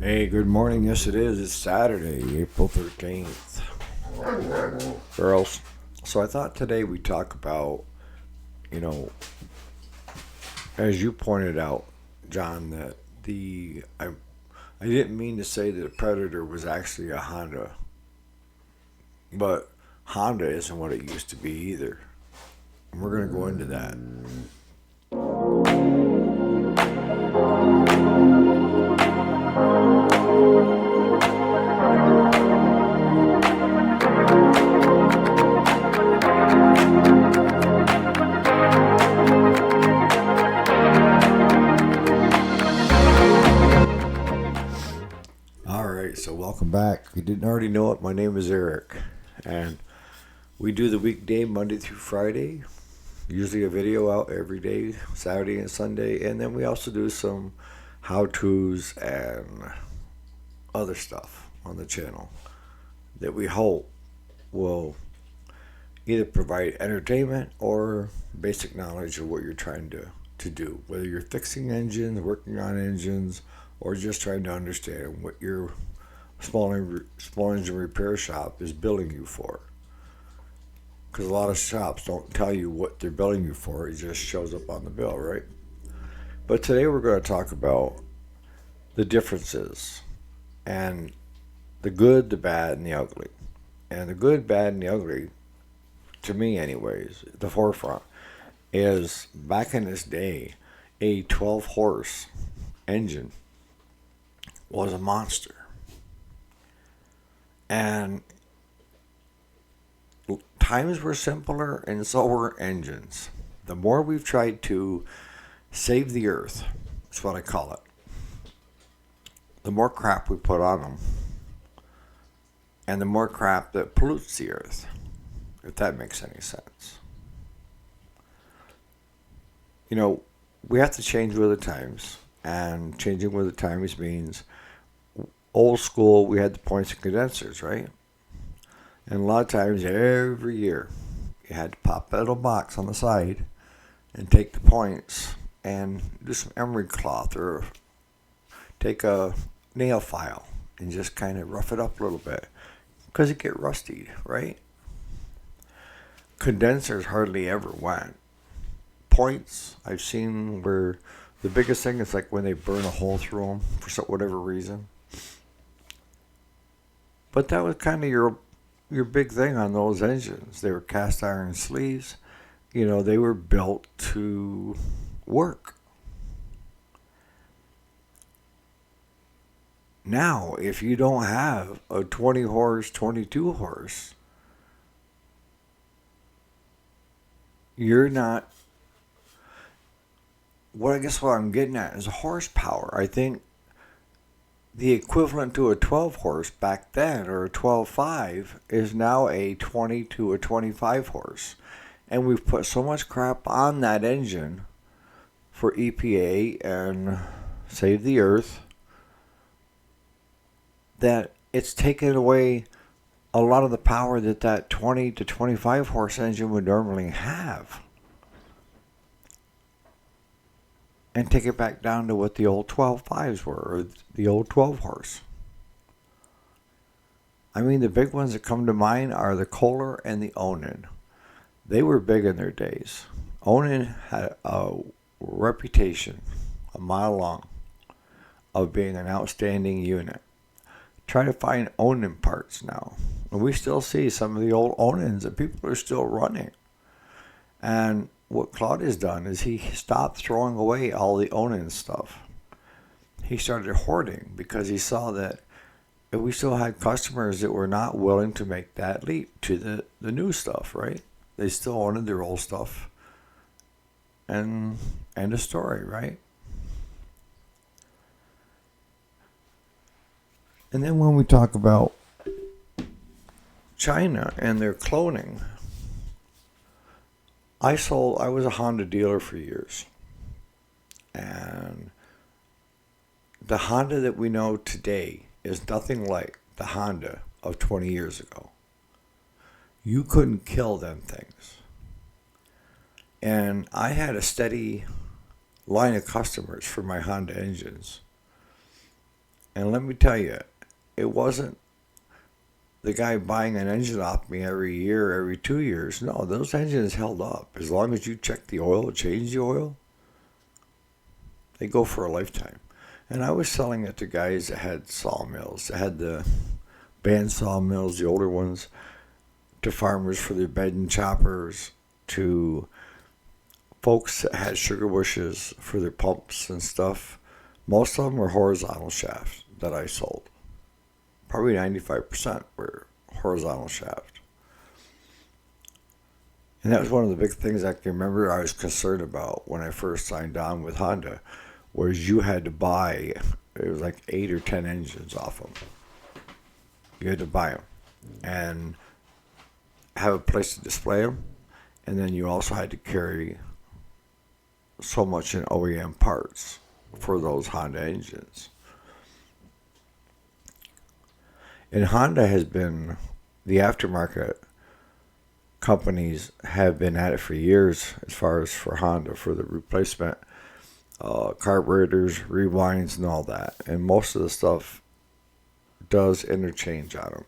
Hey, good morning. Yes, it is. It's Saturday, April 13th. Girls. So I thought today we'd talk about, you know, as you pointed out, John, that I didn't mean to say that a Predator was actually a Honda, but Honda isn't what it used to be either. And we're going to go into that. All right, so welcome back. If you didn't already know it, my name is Eric, and we do the weekday Monday through Friday. Usually a video out every day, Saturday and Sunday, and then we also do some how-tos and other stuff on the channel that we hope will either provide entertainment or basic knowledge of what you're trying to do, whether you're fixing engines, working on engines, or just trying to understand what your small engine repair shop is billing you for. Because a lot of shops don't tell you what they're billing you for, it just shows up on the bill, right? But today we're going to talk about the differences and the good, the bad, and the ugly. And the good, bad, and the ugly, to me, anyways, the forefront is back in this day, a 12 horse engine was a monster. And times were simpler, and so were engines. The more we've tried to save the earth, that's what I call it, the more crap we put on them, and the more crap that pollutes the earth, if that makes any sense. You know, we have to change with the times, and changing with the times means old school, we had the points and condensers, right? And a lot of times, every year, you had to pop that little box on the side and take the points and do some emery cloth or take a nail file and just kind of rough it up a little bit because it get rusty, right? Condensers hardly ever went. Points, I've seen where the biggest thing is like when they burn a hole through them for whatever reason. But that was kind of your big thing on those engines. They were cast iron sleeves. You know, they were built to work. Now, if you don't have a 20 horse, 22 horse, you're not. What I'm getting at is horsepower. I think the equivalent to a 12 horse back then, or a 12.5, is now a 20 to a 25 horse. And we've put so much crap on that engine for EPA and Save the Earth that it's taken away a lot of the power that 20 to 25 horse engine would normally have. And take it back down to what the old 12.5s were, or the old 12 horse. I mean, the big ones that come to mind are the Kohler and the Onan. They were big in their days. Onan had a reputation, a mile long, of being an outstanding unit. Try to find Onan parts now. And we still see some of the old Onans that people are still running. And what Claude has done is he stopped throwing away all the Onan stuff. He started hoarding because he saw that we still had customers that were not willing to make that leap to the new stuff, right? They still wanted their old stuff. And end of story, right? And then when we talk about China and their cloning, I was a Honda dealer for years. And the Honda that we know today is nothing like the Honda of 20 years ago. You couldn't kill them things. And I had a steady line of customers for my Honda engines. And let me tell you, it wasn't the guy buying an engine off me every year, every 2 years. No, those engines held up. As long as you check the oil, change the oil, they go for a lifetime. And I was selling it to guys that had sawmills, that had the band sawmills, the older ones, to farmers for their bed and choppers, to folks that had sugar bushes for their pumps and stuff. Most of them were horizontal shafts that I sold. Probably 95% were horizontal shaft. And that was one of the big things I can remember I was concerned about when I first signed on with Honda, was you had to buy, it was like 8 or 10 engines off them. You had to buy them and have a place to display them. And then you also had to carry so much in OEM parts for those Honda engines. And Honda has been, the aftermarket companies have been at it for years as far as for Honda, for the replacement carburetors, rewinds, and all that. And most of the stuff does interchange on them.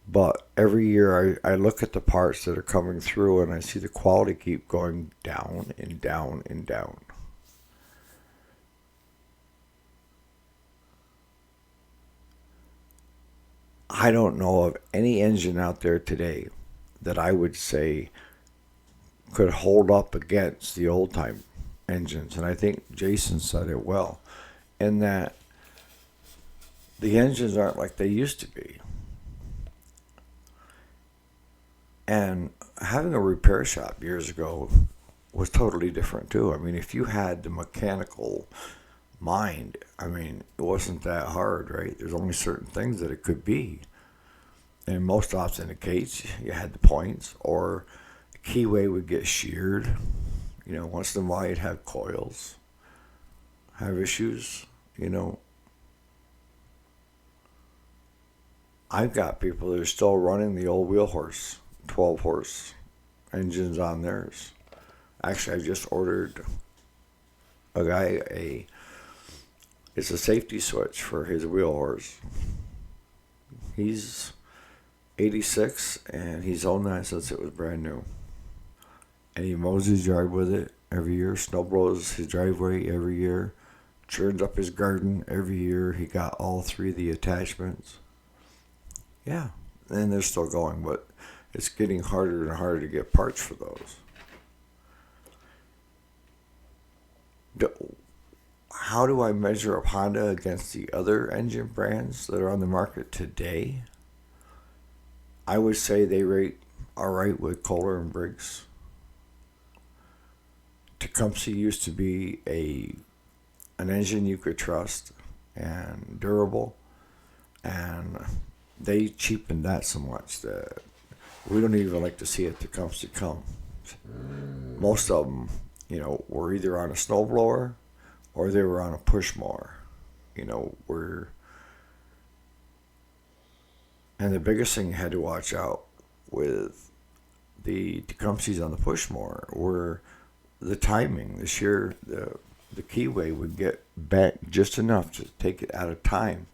But every year I look at the parts that are coming through and I see the quality keep going down and down and down. I don't know of any engine out there today that I would say could hold up against the old time engines. And I think Jason said it well, in that the engines aren't like they used to be. And having a repair shop years ago was totally different too. I mean, if you had the mechanical mind, I mean, it wasn't that hard, right? There's only certain things that it could be. And most often in the case, you had the points, or the keyway would get sheared. You know, once in a while you'd have coils, have issues, you know. I've got people that are still running the old wheel horse, 12 horse engines on theirs. Actually, I just ordered a guy it's a safety switch for his wheel horse. He's 86 and he's owned that since it was brand new. And he mows his yard with it every year, snow blows his driveway every year, churns up his garden every year. He got all 3 of the attachments. Yeah, and they're still going, but it's getting harder and harder to get parts for those. How do I measure up Honda against the other engine brands that are on the market today? I would say they rate all right with Kohler and Briggs. Tecumseh used to be an engine you could trust and durable, and they cheapened that so much that we don't even like to see a Tecumseh come. Most of them, you know, were either on a snowblower or they were on a push mower. You know, and the biggest thing you had to watch out with the Tecumsehs on the push mower were the timing. The keyway would get bent just enough to take it out of time.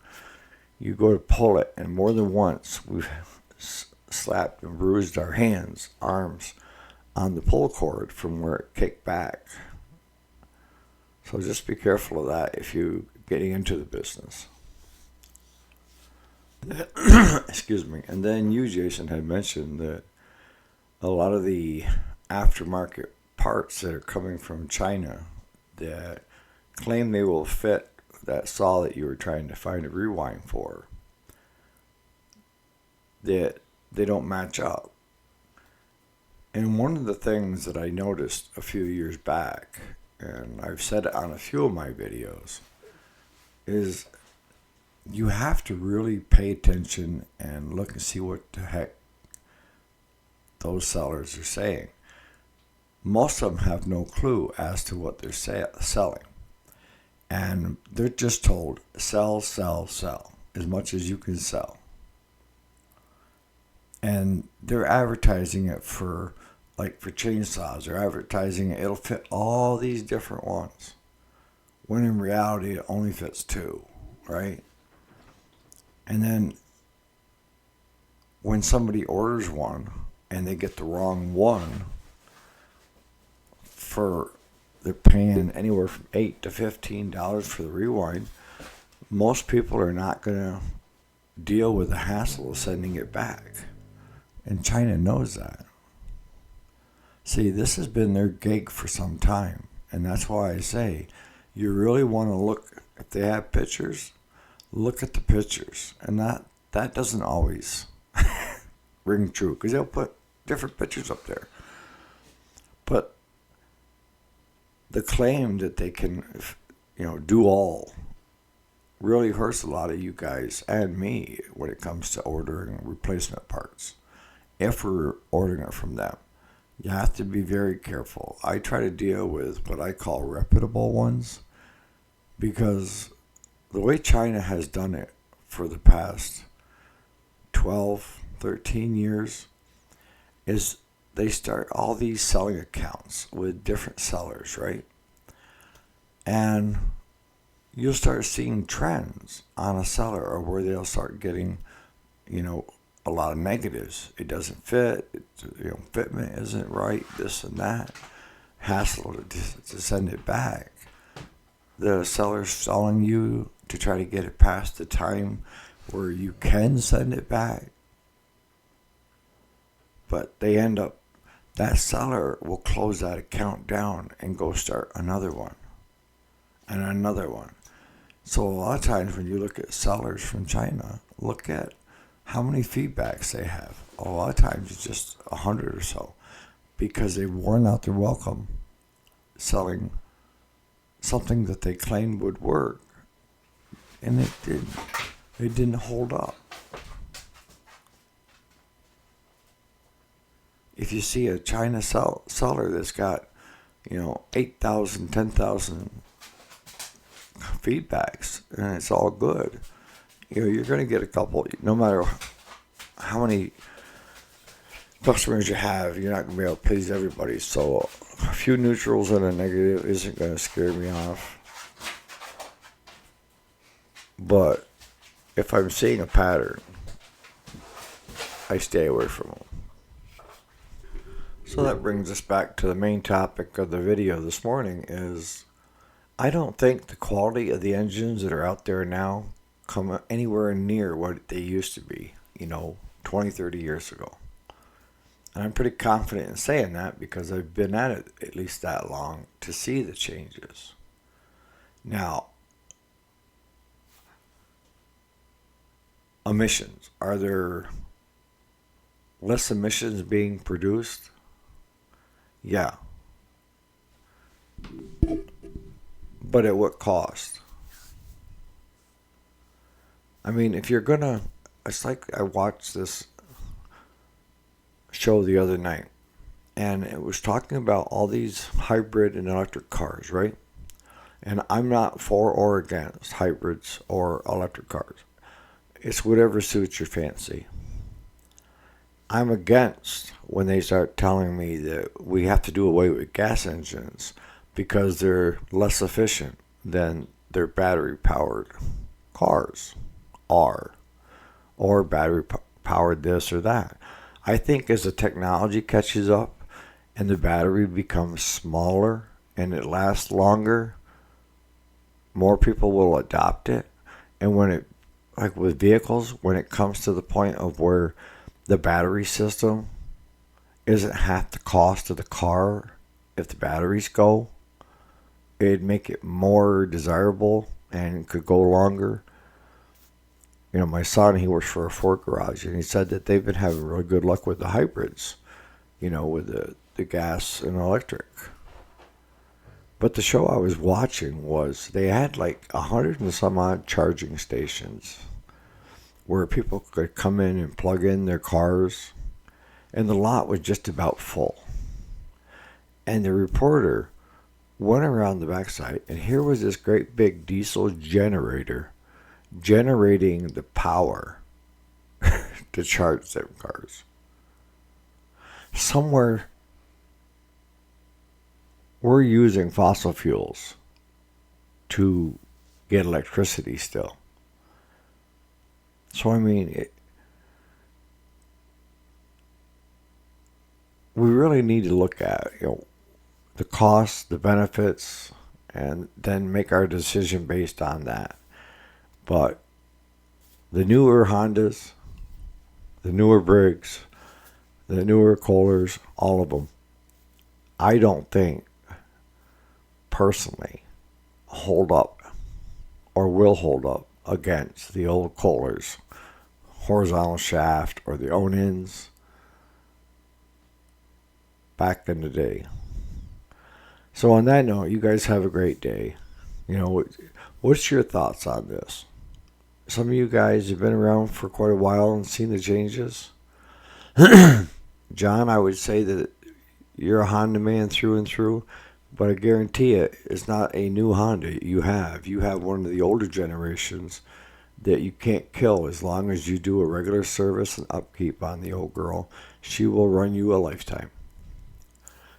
You go to pull it, and more than once we've slapped and bruised our hands, arms on the pull cord from where it kicked back. So just be careful of that if you're getting into the business. Excuse me. And then you, Jason, had mentioned that a lot of the aftermarket parts that are coming from China that claim they will fit that saw that you were trying to find a rewind for, that they don't match up. And one of the things that I noticed a few years back, and I've said it on a few of my videos, is you have to really pay attention and look and see what the heck those sellers are saying. Most of them have no clue as to what they're selling. And they're just told, sell, sell, sell, as much as you can sell. And they're advertising it for chainsaws. They're advertising it, it'll fit all these different ones. When in reality, it only fits 2 right? And then when somebody orders one and they get the wrong one, they're paying anywhere from $8 to $15 for the rewind. Most people are not going to deal with the hassle of sending it back. And China knows that. See, this has been their gig for some time. And that's why I say, you really want to look, if they have pictures, look at the pictures. And that doesn't always ring true, because they'll put different pictures up there. But the claim that they can, do all really hurts a lot of you guys and me when it comes to ordering replacement parts. If we're ordering it from them, you have to be very careful. I try to deal with what I call reputable ones, because the way China has done it for the past 12, 13 years is they start all these selling accounts with different sellers, right? And you'll start seeing trends on a seller, or where they'll start getting, a lot of negatives. It doesn't fit. Fitment isn't right. This and that. Hassle to send it back. The seller's selling you to try to get it past the time where you can send it back. But they end up, that seller will close that account down and go start another one and another one. So a lot of times when you look at sellers from China, look at how many feedbacks they have. A lot of times it's just 100 or so, because they've worn out their welcome selling something that they claimed would work, and it didn't. It didn't hold up. If you see a China seller that's got, 8,000, 10,000 feedbacks, and it's all good, you're going to get a couple, no matter how many customers you have, you're not going to be able to please everybody. So a few neutrals and a negative isn't going to scare me off. But if I'm seeing a pattern, I stay away from them. So that brings us back to the main topic of the video this morning is, I don't think the quality of the engines that are out there now come anywhere near what they used to be, 20, 30 years ago. And I'm pretty confident in saying that because I've been at it at least that long to see the changes. Now, emissions. Are there less emissions being produced? Yeah. But at what cost? I mean, if you're gonna, it's like I watched this show the other night, and it was talking about all these hybrid and electric cars, right? And I'm not for or against hybrids or electric cars. It's whatever suits your fancy. I'm against when they start telling me that we have to do away with gas engines because they're less efficient than their battery-powered cars are, or battery-powered this or that. I think as the technology catches up and the battery becomes smaller and it lasts longer, more people will adopt it. And when it, like with vehicles, when it comes to the point of where the battery system isn't half the cost of the car, if the batteries go, it'd make it more desirable and could go longer. My son, he works for a Ford garage, and he said that they've been having really good luck with the hybrids, with the gas and electric. But the show I was watching was, they had like 100 and some odd charging stations where people could come in and plug in their cars, and the lot was just about full. And the reporter went around the backside, and here was this great big diesel generator generating the power to charge their cars. Somewhere we're using fossil fuels to get electricity still. So I mean, we really need to look at, the costs, the benefits, and then make our decision based on that. But the newer Hondas, the newer Briggs, the newer Kohlers, all of them, I don't think personally hold up or will hold up against the old Kohlers, horizontal shaft, or the Onins back in the day. So on that note, you guys have a great day. What's your thoughts on this? Some of you guys have been around for quite a while and seen the changes. John, I would say that you're a Honda man through and through, but I guarantee it's not a new Honda you have. You have one of the older generations that you can't kill as long as you do a regular service and upkeep on the old girl. She will run you a lifetime.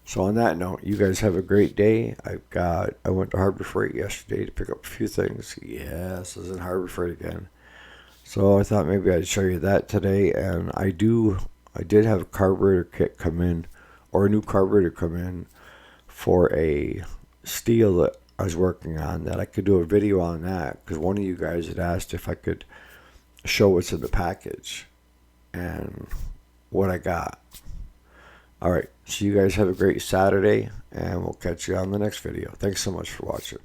So on that note, you guys have a great day. I went to Harbor Freight yesterday to pick up a few things. Yes, I was in Harbor Freight again. So I thought maybe I'd show you that today. And I did have a carburetor kit come in, or a new carburetor come in for a steel that I was working on, that I could do a video on that, because one of you guys had asked if I could show what's in the package and what I got. All right, so you guys have a great Saturday, and we'll catch you on the next video. Thanks so much for watching.